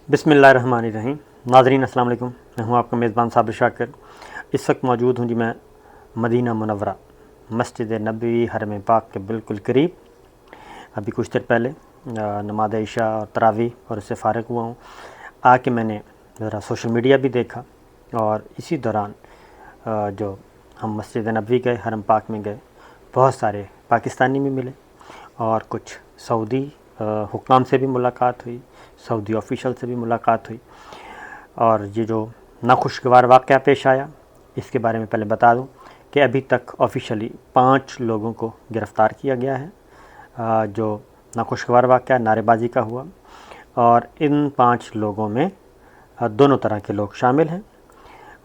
بسم اللہ الرحمن الرحیم۔ ناظرین السلام علیکم، میں ہوں آپ کا میزبان صابر شاکر۔ اس وقت موجود ہوں جی میں مدینہ منورہ مسجد نبوی حرم پاک کے بالکل قریب۔ ابھی کچھ دیر پہلے نماز عشاء اور تراویح اور اس سے فارغ ہوا ہوں۔ آ کے میں نے ذرا سوشل میڈیا بھی دیکھا اور اسی دوران جو ہم مسجد نبوی گئے، حرم پاک میں گئے، بہت سارے پاکستانی بھی ملے اور کچھ سعودی حکام سے بھی ملاقات ہوئی، سعودی آفیشل سے بھی ملاقات ہوئی۔ اور یہ جو ناخوشگوار واقعہ پیش آیا اس کے بارے میں پہلے بتا دوں کہ ابھی تک آفیشلی 5 لوگوں کو گرفتار کیا گیا ہے جو ناخوشگوار واقعہ نعرے بازی کا ہوا، اور ان 5 لوگوں میں دونوں طرح کے لوگ شامل ہیں،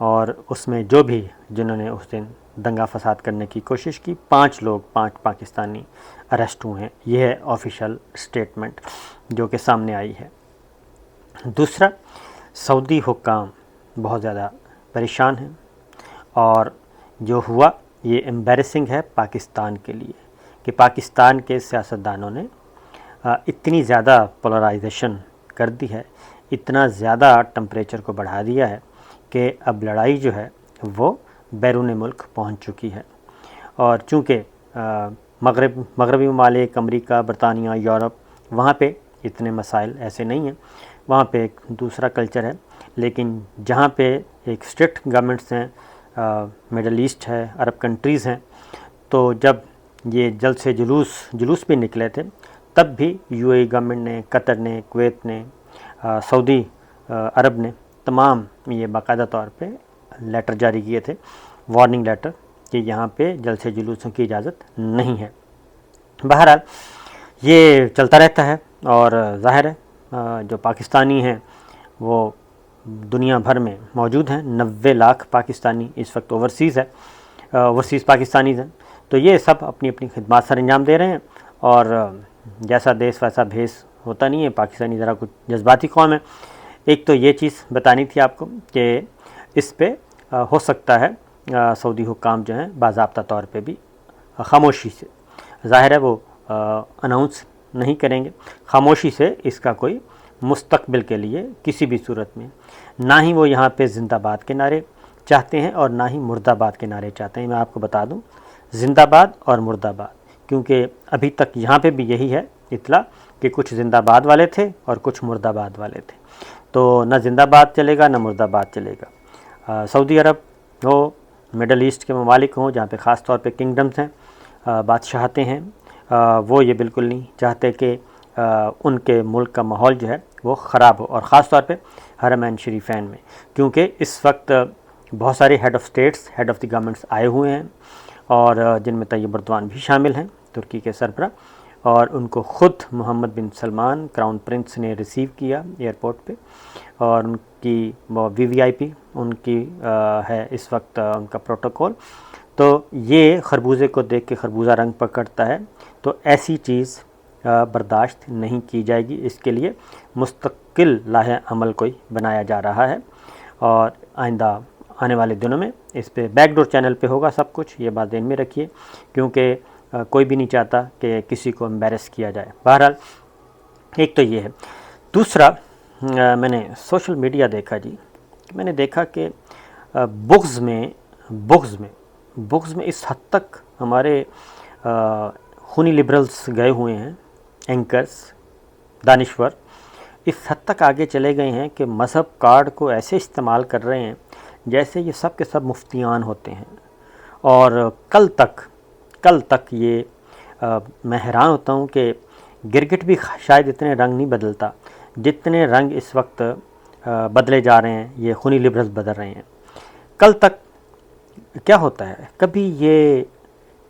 اور اس میں جو بھی جنہوں نے اس دن دنگا فساد کرنے کی کوشش کی، 5 لوگ 5 پاکستانی اریسٹ ہوئے ہیں۔ یہ ہے آفیشل سٹیٹمنٹ جو کہ سامنے آئی ہے۔ دوسرا، سعودی حکام بہت زیادہ پریشان ہیں، اور جو ہوا یہ ایمبیرسنگ ہے پاکستان کے لیے کہ پاکستان کے سیاستدانوں نے اتنی زیادہ پولرائزیشن کر دی ہے، اتنا زیادہ ٹمپریچر کو بڑھا دیا ہے کہ اب لڑائی جو ہے وہ بیرون ملک پہنچ چکی ہے۔ اور چونکہ مغربی ممالک، امریکہ، برطانیہ، یورپ، وہاں پہ اتنے مسائل ایسے نہیں ہیں، وہاں پہ ایک دوسرا کلچر ہے، لیکن جہاں پہ ایک اسٹرکٹ گورنمنٹس ہیں، مڈل ایسٹ ہے، عرب کنٹریز ہیں، تو جب یہ جلد سے جلوس بھی نکلے تھے تب بھی یو اے ای گورنمنٹ نے، قطر نے، کویت نے، سعودی عرب نے تمام یہ باقاعدہ طور پہ لیٹر جاری کیے تھے، وارننگ لیٹر، کہ یہاں پہ جلد سے جلوسوں کی اجازت نہیں ہے۔ بہرحال یہ چلتا رہتا ہے، اور ظاہر ہے جو پاکستانی ہیں وہ دنیا بھر میں موجود ہیں۔ 90 لاکھ پاکستانی اس وقت اوورسیز پاکستانیز ہیں، تو یہ سب اپنی اپنی خدمات سر انجام دے رہے ہیں، اور جیسا دیس ویسا بھیس ہوتا نہیں ہے، پاکستانی ذرا کچھ جذباتی قوم ہے۔ ایک تو یہ چیز بتانی تھی آپ کو کہ اس پہ ہو سکتا ہے سعودی حکام جو ہیں باضابطہ طور پہ بھی خاموشی سے، ظاہر ہے وہ اناؤنس نہیں کریں گے، خاموشی سے اس کا کوئی مستقبل کے لیے کسی بھی صورت میں نہ ہی وہ یہاں پہ زندہ باد کے نعرے چاہتے ہیں اور نہ ہی مرد آباد کے نعرے چاہتے ہیں۔ میں آپ کو بتا دوں زندہ باد اور مرد آباد، کیونکہ ابھی تک یہاں پہ بھی یہی ہے اطلاع کہ کچھ زندہ باد والے تھے اور کچھ مرد آباد والے تھے، تو نہ زندہ باد چلے گا نہ مرد آباد چلے گا۔ سعودی عرب ہو، مڈل ایسٹ کے ممالک ہوں جہاں پہ خاص طور پہ کنگڈمز ہیں، بادشاہتیں ہیں، وہ یہ بالکل نہیں چاہتے کہ ان کے ملک کا ماحول جو ہے وہ خراب ہو، اور خاص طور پہ حرمین شریفین میں، کیونکہ اس وقت بہت سارے head of states, head of the governments آئے ہوئے ہیں، اور جن میں طیب اردوان بھی شامل ہیں، ترکی کے سربراہ، اور ان کو خود محمد بن سلمان کراؤن پرنس نے ریسیو کیا ایئرپورٹ پہ، اور ان کی وی وی آئی پی ان کی ہے اس وقت ان کا پروٹوکول۔ تو یہ خربوزے کو دیکھ کے خربوزہ رنگ پکڑتا ہے، تو ایسی چیز برداشت نہیں کی جائے گی۔ اس کے لیے مستقل لائحہ عمل کوئی بنایا جا رہا ہے، اور آئندہ آنے والے دنوں میں اس پہ بیک ڈور چینل پہ ہوگا سب کچھ، یہ بات ذہن میں رکھیے، کیونکہ کوئی بھی نہیں چاہتا کہ کسی کو امبیرس کیا جائے۔ بہرحال ایک تو یہ ہے۔ دوسرا، میں نے سوشل میڈیا دیکھا جی، میں نے دیکھا کہ بغض میں اس حد تک ہمارے خونی لبرلز گئے ہوئے ہیں، اینکرز، دانشور اس حد تک آگے چلے گئے ہیں کہ مذہب کارڈ کو ایسے استعمال کر رہے ہیں جیسے یہ سب کے سب مفتیان ہوتے ہیں، اور کل تک یہ میں حیران ہوتا ہوں کہ گرگٹ بھی شاید اتنے رنگ نہیں بدلتا جتنے رنگ اس وقت بدلے جا رہے ہیں، یہ خونی لبرلز بدل رہے ہیں۔ کل تک کیا ہوتا ہے، کبھی یہ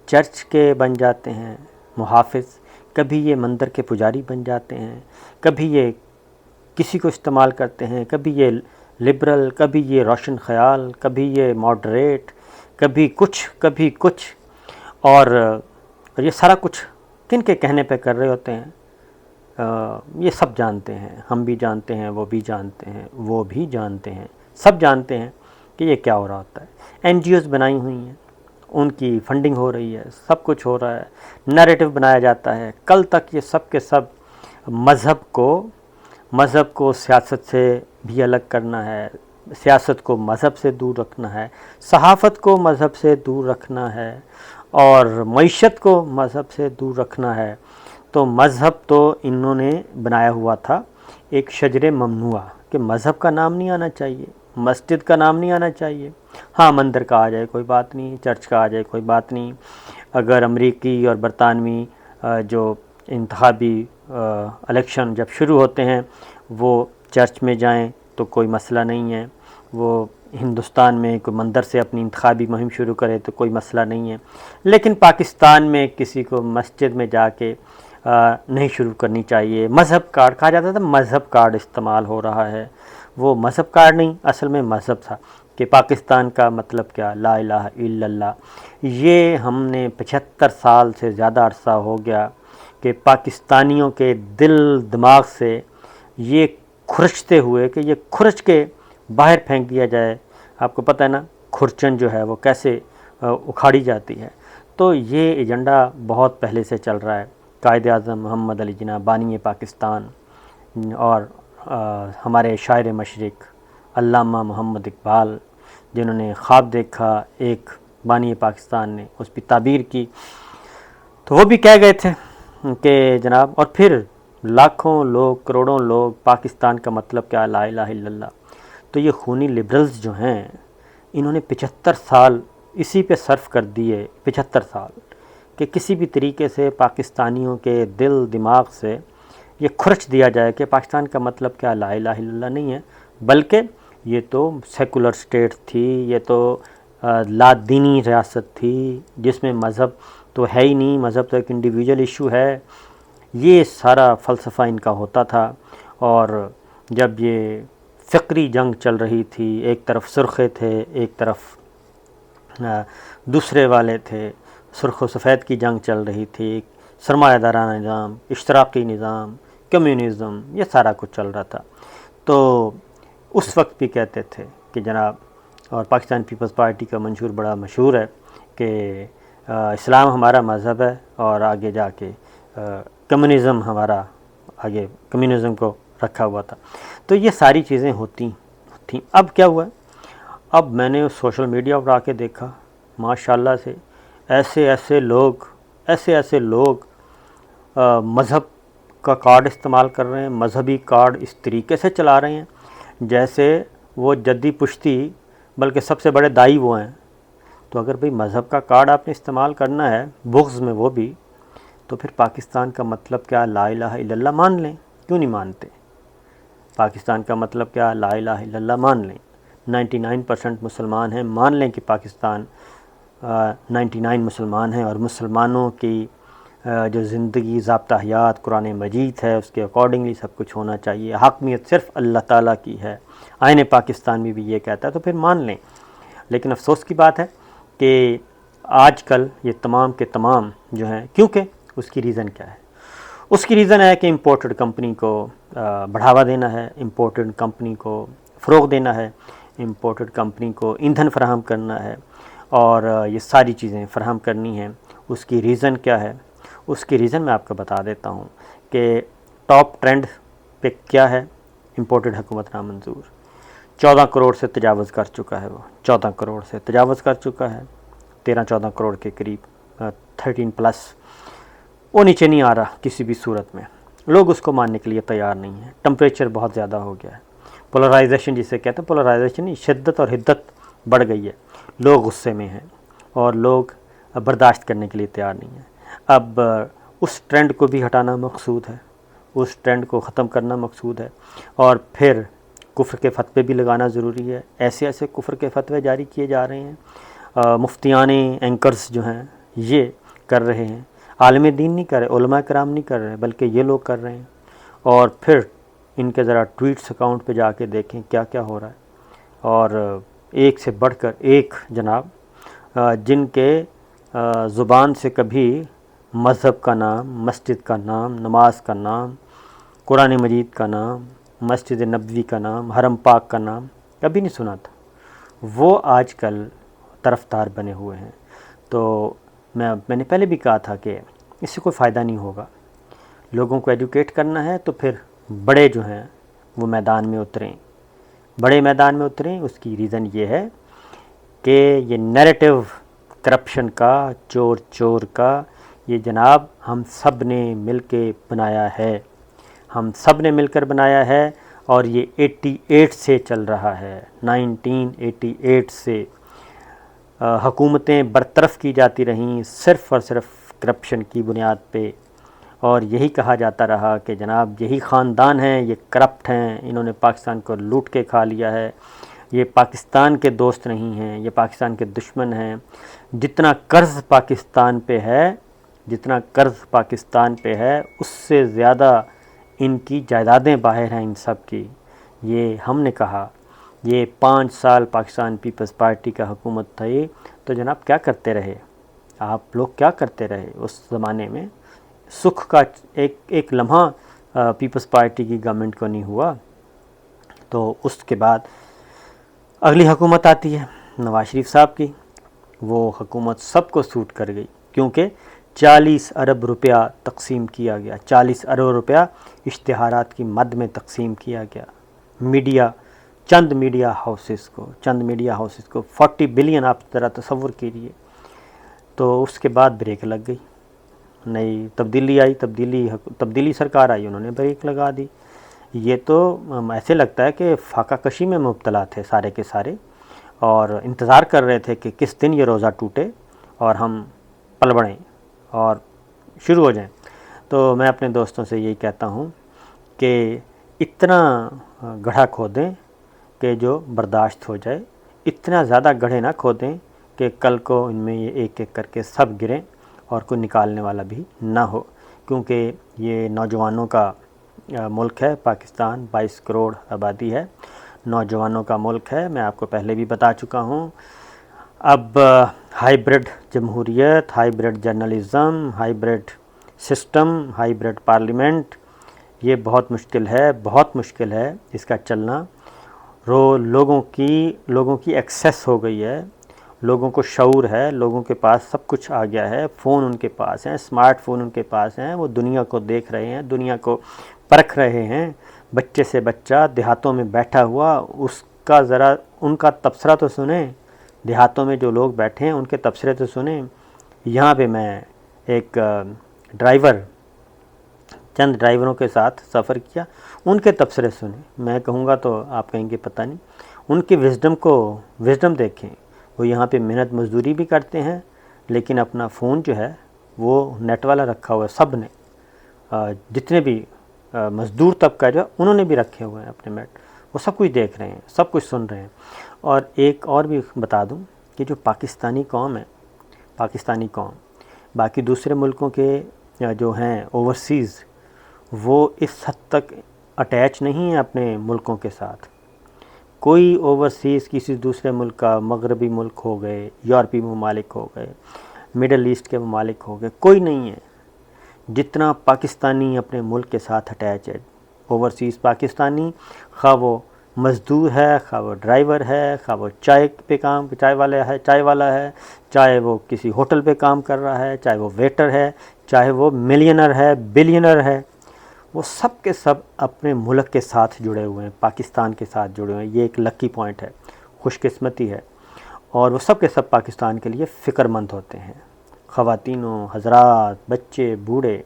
چرچ کے بن جاتے ہیں محافظ، کبھی یہ مندر کے پجاری بن جاتے ہیں، کبھی یہ کسی کو استعمال کرتے ہیں، کبھی یہ لبرل، کبھی یہ روشن خیال، کبھی یہ ماڈریٹ، کبھی کچھ، اور یہ سارا کچھ کن کے کہنے پہ کر رہے ہوتے ہیں؟ یہ سب جانتے ہیں، ہم بھی جانتے ہیں، وہ بھی جانتے ہیں، وہ بھی جانتے ہیں، سب جانتے ہیں کہ یہ کیا ہو رہا ہوتا ہے۔ این جی اوز بنائی ہوئی ہیں، ان کی فنڈنگ ہو رہی ہے، سب کچھ ہو رہا ہے، نیریٹو بنایا جاتا ہے۔ کل تک یہ سب کے سب مذہب کو مذہب کو سیاست سے بھی الگ کرنا ہے، سیاست کو مذہب سے دور رکھنا ہے، صحافت کو مذہب سے دور رکھنا ہے، اور معیشت کو مذہب سے دور رکھنا ہے۔ تو مذہب تو انہوں نے بنایا ہوا تھا ایک شجر ممنوع کہ مذہب کا نام نہیں آنا چاہیے، مسجد کا نام نہیں آنا چاہیے۔ ہاں مندر کا آ جائے کوئی بات نہیں، چرچ کا آ جائے کوئی بات نہیں، اگر امریکی اور برطانوی جو انتخابی الیکشن جب شروع ہوتے ہیں وہ چرچ میں جائیں تو کوئی مسئلہ نہیں ہے، وہ ہندوستان میں کوئی مندر سے اپنی انتخابی مہم شروع کرے تو کوئی مسئلہ نہیں ہے، لیکن پاکستان میں کسی کو مسجد میں جا کے نہیں شروع کرنی چاہیے۔ مذہب کارڈ کہا جاتا تھا، مذہب کارڈ استعمال ہو رہا ہے، وہ مذہب کارڈ نہیں اصل میں مذہب تھا کہ پاکستان کا مطلب کیا، لا الہ الا اللہ۔ یہ ہم نے 75 سال سے زیادہ عرصہ ہو گیا کہ پاکستانیوں کے دل دماغ سے یہ کھرچتے ہوئے کہ یہ کھرچ کے باہر پھینک دیا جائے۔ آپ کو پتہ ہے نا کھرچن جو ہے وہ کیسے اکھاڑی جاتی ہے، تو یہ ایجنڈا بہت پہلے سے چل رہا ہے۔ قائد اعظم محمد علی جناح بانی پاکستان اور ہمارے شاعر مشرق علامہ محمد اقبال جنہوں نے خواب دیکھا ایک بانی پاکستان نے اس پہ تعبیر کی، تو وہ بھی کہہ گئے تھے کہ جناب، اور پھر لاکھوں لوگ کروڑوں لوگ پاکستان کا مطلب کیا، لا الہ الا اللہ۔ تو یہ خونی لبرلز جو ہیں انہوں نے 75 سال اسی پہ صرف کر دیے، 75 سال کہ کسی بھی طریقے سے پاکستانیوں کے دل دماغ سے یہ کھرچ دیا جائے کہ پاکستان کا مطلب کیا، لا الہ الا اللہ نہیں ہے، بلکہ یہ تو سیکولر سٹیٹ تھی، یہ تو لا دینی ریاست تھی جس میں مذہب تو ہے ہی نہیں، مذہب تو ایک انڈیویجول ایشو ہے۔ یہ سارا فلسفہ ان کا ہوتا تھا، اور جب یہ فکری جنگ چل رہی تھی، ایک طرف سرخے تھے ایک طرف دوسرے والے تھے، سرخ و سفید کی جنگ چل رہی تھی، سرمایہ دارانہ نظام، اشتراکی نظام، کمیونزم، یہ سارا کچھ چل رہا تھا۔ تو اس وقت بھی کہتے تھے کہ جناب، اور پاکستان پیپلز پارٹی کا منشور بڑا مشہور ہے کہ اسلام ہمارا مذہب ہے، اور آگے جا کے کمیونزم ہمارا، آگے کمیونزم کو رکھا ہوا تھا۔ تو یہ ساری چیزیں ہوتی تھیں۔ اب کیا ہوا ہے، اب میں نے سوشل میڈیا پر آ کے دیکھا ماشاءاللہ سے ایسے ایسے لوگ مذہب کا کارڈ استعمال کر رہے ہیں، مذہبی کارڈ اس طریقے سے چلا رہے ہیں جیسے وہ جدی پشتی، بلکہ سب سے بڑے دائی وہ ہیں۔ تو اگر بھئی مذہب کا کارڈ آپ نے استعمال کرنا ہے بغض میں، وہ بھی، تو پھر پاکستان کا مطلب کیا، لا الہ الا اللہ مان لیں، کیوں نہیں مانتے؟ پاکستان کا مطلب کیا، لا الہ الا اللہ مان لیں۔ 99% مسلمان ہیں، مان لیں کہ پاکستان 99 مسلمان ہیں، اور مسلمانوں کی جو زندگی ضابطہ حیات قرآن مجید ہے اس کے اکارڈنگلی سب کچھ ہونا چاہیے، حاکمیت صرف اللہ تعالیٰ کی ہے، آئین پاکستان میں بھی یہ کہتا ہے، تو پھر مان لیں۔ لیکن افسوس کی بات ہے کہ آج کل یہ تمام کے تمام جو ہیں، کیونکہ اس کی ریزن کیا ہے؟ اس کی ریزن ہے کہ امپورٹڈ کمپنی کو بڑھاوا دینا ہے، امپورٹڈ کمپنی کو فروغ دینا ہے، امپورٹڈ کمپنی کو ایندھن فراہم کرنا ہے، اور یہ ساری چیزیں فراہم کرنی ہیں۔ اس کی ریزن کیا ہے؟ اس کی ریزن میں آپ کو بتا دیتا ہوں کہ ٹاپ ٹرینڈ پہ کیا ہے، امپورٹڈ حکومت نامنظور 14 کروڑ سے تجاوز کر چکا ہے، وہ 14 کروڑ سے تجاوز کر چکا ہے، 13-14 کروڑ کے قریب، 13+، وہ نیچے نہیں آ رہا کسی بھی صورت میں، لوگ اس کو ماننے کے لیے تیار نہیں ہیں۔ ٹمپریچر بہت زیادہ ہو گیا ہے، پولرائزیشن جسے کہتے ہیں، پولرائزیشن شدت اور حدت بڑھ گئی ہے، لوگ غصے میں ہیں اور لوگ برداشت کرنے کے لیے تیار نہیں ہیں۔ اب اس ٹرینڈ کو بھی ہٹانا مقصود ہے، اس ٹرینڈ کو ختم کرنا مقصود ہے، اور پھر کفر کے فتوے بھی لگانا ضروری ہے۔ ایسے ایسے کفر کے فتوے جاری کیے جا رہے ہیں، مفتیان اینکرز جو ہیں یہ کر رہے ہیں، عالم دین نہیں کر رہے، علماء کرام نہیں کر رہے، بلکہ یہ لوگ کر رہے ہیں۔ اور پھر ان کے ذرا ٹویٹس اکاؤنٹ پہ جا کے دیکھیں کیا کیا ہو رہا ہے، اور ایک سے بڑھ کر ایک جناب، جن کے زبان سے کبھی مذہب کا نام، مسجد کا نام، نماز کا نام، قرآن مجید کا نام، مسجد نبوی کا نام، حرم پاک کا نام کبھی نہیں سنا تھا، وہ آج کل طرفدار بنے ہوئے ہیں۔ تو میں نے پہلے بھی کہا تھا کہ اس سے کوئی فائدہ نہیں ہوگا، لوگوں کو ایجوکیٹ کرنا ہے تو پھر بڑے جو ہیں وہ میدان میں اتریں، بڑے میدان میں اتریں۔ اس کی ریزن یہ ہے کہ یہ نیریٹو کرپشن کا، چور چور کا، یہ جناب ہم سب نے مل کے بنایا ہے، ہم سب نے مل کر بنایا ہے، اور یہ 88 سے چل رہا ہے، 1988 سے حکومتیں برطرف کی جاتی رہیں صرف اور صرف کرپشن کی بنیاد پہ، اور یہی کہا جاتا رہا کہ جناب یہی خاندان ہیں، یہ کرپٹ ہیں، انہوں نے پاکستان کو لوٹ کے کھا لیا ہے، یہ پاکستان کے دوست نہیں ہیں، یہ پاکستان کے دشمن ہیں۔ جتنا قرض پاکستان پہ ہے، جتنا قرض پاکستان پہ ہے، اس سے زیادہ ان کی جائیدادیں باہر ہیں ان سب کی۔ یہ ہم نے کہا، یہ 5 سال پاکستان پیپلز پارٹی کا حکومت تھی، تو جناب کیا کرتے رہے آپ لوگ، کیا کرتے رہے اس زمانے میں؟ سکھ کا ایک لمحہ پیپلز پارٹی کی گورنمنٹ کو نہیں ہوا۔ تو اس کے بعد اگلی حکومت آتی ہے نواز شریف صاحب کی، وہ حکومت سب کو سوٹ کر گئی، کیونکہ 40 ارب روپیہ تقسیم کیا گیا، 40 ارب روپیہ اشتہارات کی مد میں تقسیم کیا گیا میڈیا، چند میڈیا ہاؤسز کو 40 بلین، آپ ذرا تصور کیجیے۔ تو اس کے بعد بریک لگ گئی، نئی تبدیلی آئی، تبدیلی سرکار آئی، انہوں نے بریک لگا دی۔ یہ تو ایسے لگتا ہے کہ فاقہ کشی میں مبتلا تھے سارے کے سارے، اور انتظار کر رہے تھے کہ کس دن یہ روزہ ٹوٹے اور ہم پل بڑھیں اور شروع ہو جائیں۔ تو میں اپنے دوستوں سے یہی کہتا ہوں کہ اتنا گڑھا کھودیں کہ جو برداشت ہو جائے، اتنا زیادہ گڑھے نہ کھودیں کہ کل کو ان میں یہ ایک ایک کر کے سب گریں اور کوئی نکالنے والا بھی نہ ہو، کیونکہ یہ نوجوانوں کا ملک ہے پاکستان، 22 کروڑ آبادی ہے، نوجوانوں کا ملک ہے۔ میں آپ کو پہلے بھی بتا چکا ہوں۔ اب ہائیبرڈ جمہوریت، hybrid journalism, hybrid system, hybrid parliament, یہ بہت مشکل ہے اس کا چلنا۔ لوگوں کی ایکسیس ہو گئی ہے، لوگوں کو شعور ہے، لوگوں کے پاس سب کچھ آ گیا ہے، فون ان کے پاس ہیں، اسمارٹ فون ان کے پاس ہیں، وہ دنیا کو دیکھ رہے ہیں، دنیا کو پرکھ رہے ہیں۔ بچے سے بچہ دیہاتوں میں بیٹھا ہوا، اس کا ذرا ان کا تبصرہ تو سنیں، دیہاتوں میں جو لوگ بیٹھے ہیں ان کے تبصرے تو سنیں۔ یہاں پہ میں ایک چند ڈرائیوروں کے ساتھ سفر کیا، ان کے تبصرے سنیں، میں کہوں گا تو آپ کہیں گے پتہ نہیں، ان کی وزڈم دیکھیں۔ وہ یہاں پہ محنت مزدوری بھی کرتے ہیں، لیکن اپنا فون جو ہے وہ نیٹ والا رکھا ہوا ہے، سب نے، جتنے بھی مزدور طبقہ جو ہے انہوں نے بھی رکھے ہوئے ہیں اپنے نیٹ، وہ سب کچھ دیکھ رہے ہیں، سب کچھ سن رہے ہیں۔ اور ایک اور بھی بتا دوں کہ جو پاکستانی قوم ہے، پاکستانی قوم باقی دوسرے ملکوں کے جو ہیں اوورسیز، وہ اس حد تک اٹیچ نہیں ہیں اپنے ملکوں کے ساتھ۔ کوئی اوورسیز کسی دوسرے ملک کا، مغربی ملک ہو گئے، یورپی ممالک ہو گئے، مڈل ایسٹ کے ممالک ہو گئے، کوئی نہیں ہے جتنا پاکستانی اپنے ملک کے ساتھ اٹیچ ہے۔ اوورسیز پاکستانی، خواہ وہ مزدور ہے، خواہ وہ ڈرائیور ہے، خواہ وہ چائے والا ہے، چاہے وہ کسی ہوٹل پہ کام کر رہا ہے، چاہے وہ ویٹر ہے، چاہے وہ ملینر ہے، بلینر ہے، وہ سب کے سب اپنے ملک کے ساتھ جڑے ہوئے ہیں، پاکستان کے ساتھ جڑے ہوئے ہیں۔ یہ ایک لکی پوائنٹ ہے، خوش قسمتی ہے، اور وہ سب کے سب پاکستان کے لیے فکر مند ہوتے ہیں، خواتینوں، حضرات، بچے، بوڑھے۔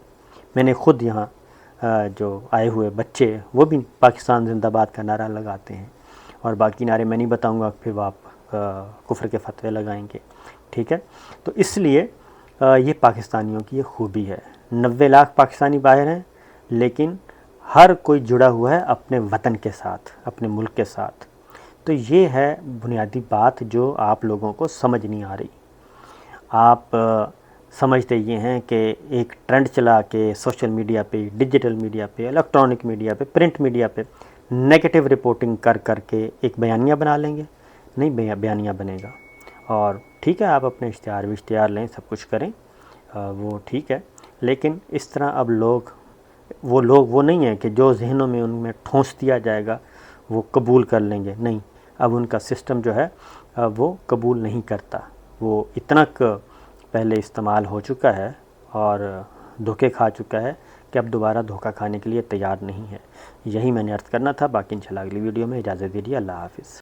میں نے خود یہاں جو آئے ہوئے بچے، وہ بھی پاکستان زندہ باد کا نعرہ لگاتے ہیں، اور باقی نعرے میں نہیں بتاؤں گا، پھر آپ کفر کے فتوے لگائیں گے، ٹھیک ہے؟ تو اس لیے یہ پاکستانیوں کی یہ خوبی ہے۔ 90 لاکھ پاکستانی باہر ہیں، لیکن ہر کوئی جڑا ہوا ہے اپنے وطن کے ساتھ، اپنے ملک کے ساتھ۔ تو یہ ہے بنیادی بات جو آپ لوگوں کو سمجھ نہیں آ رہی۔ آپ سمجھتے یہ ہیں کہ ایک ٹرینڈ چلا کے سوشل میڈیا پہ، ڈیجیٹل میڈیا پہ، الیکٹرانک میڈیا پہ، پرنٹ میڈیا پہ نیگیٹو رپورٹنگ کر کے ایک بیانیہ بنا لیں گے۔ نہیں بیانیہ بنے گا، اور ٹھیک ہے آپ اپنے اشتہار لیں، سب کچھ کریں، وہ ٹھیک ہے، لیکن اس طرح اب وہ نہیں ہیں کہ جو ذہنوں میں ان میں ٹھونس دیا جائے گا وہ قبول کر لیں گے۔ نہیں، اب ان کا سسٹم جو ہے وہ قبول نہیں کرتا، وہ اتنا پہلے استعمال ہو چکا ہے اور دھوکے کھا چکا ہے کہ اب دوبارہ دھوکہ کھانے کے لیے تیار نہیں ہے۔ یہی میں نے عرض کرنا تھا، باقی انشاءاللہ اگلی ویڈیو میں اجازت دیجیے، اللہ حافظ۔